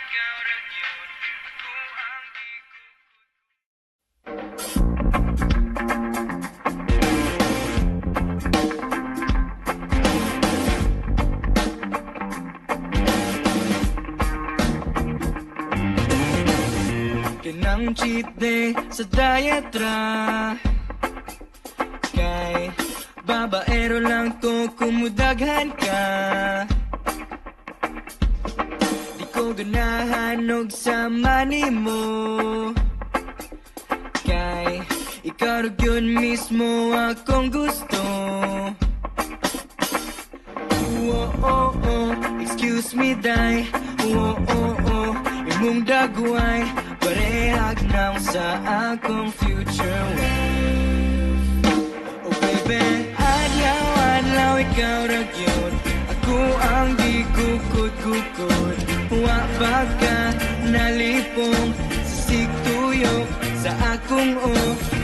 ikaw ra gyud. Ako ang Kinang cheat day sa diet ra, kay babaero lang to kumudaghan ka. Di ko ganahan og samani mo, kay ikaw ug yun mismo akong gusto. Oh, oh, oh, excuse me, day. Oh, oh, oh, imong dagway parehag na sa akong future wife. Oh baby, adlaw-adlaw ikaw ra gyud. Ako ang gikukod-kukod. Wa pa ka nalipong sa sigtuyok sa akong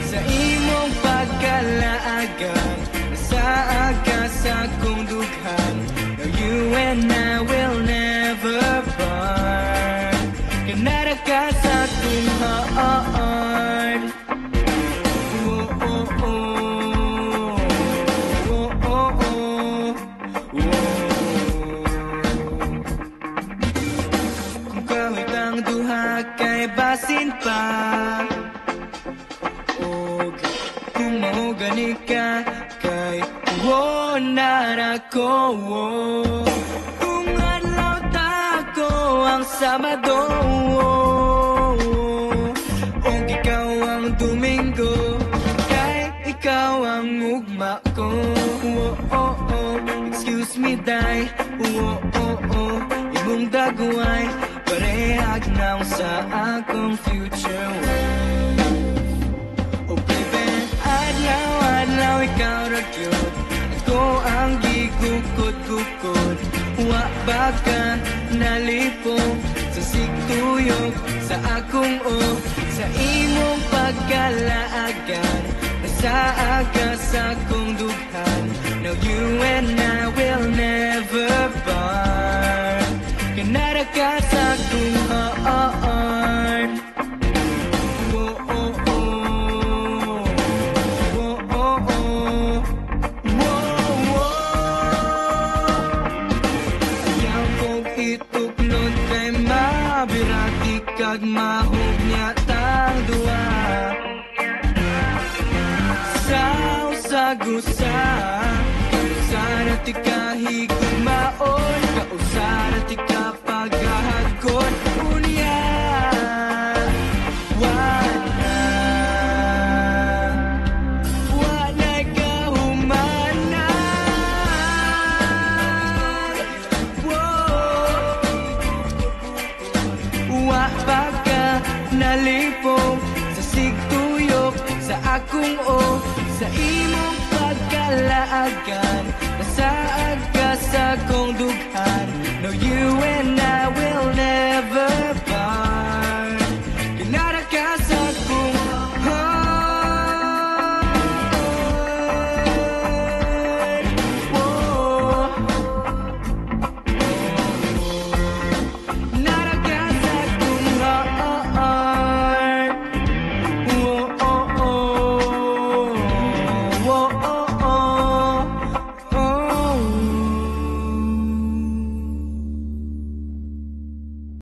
sa imong pagkalaagan. Sa aga sa akong dughan. Now you and I will never part. Kanara ka sa akong heart. Oh, oh, oh. Oh, oh, oh. Kung kahit ang duha kay basin pa, og kung mahugani ka kay nara ko. Kung adlaw ta ko ang Sabado, og ikaw ang Domingo, kay ikaw ang ugma ko. Oh, oh, excuse me, day. Oh, oh, oh, imong dagway parehag na sa akong future wife. Oh baby, adlaw-adlaw ikaw ra gyud. Ako ang gigukod-gukod. Wa ba ka nalipong sa sigtuyok sa akong sa imong pagkalaagan. Nasa aga sa akong dughan. Now you and I will never part. Kanara ka sa akong heart. Oh, oh, oh. Oh, oh, oh. Ayaw kong ituklod kay mabirati kag mahog niya tang duwa. Sa kausara ti kahigog maon, kausara ti kapagahagod unya. Wana'y kahumanan. Wa pa ka nalipong sa sigtuyok sa akong sa imong pagkalaagan. Nasaad ka sa akong dughan.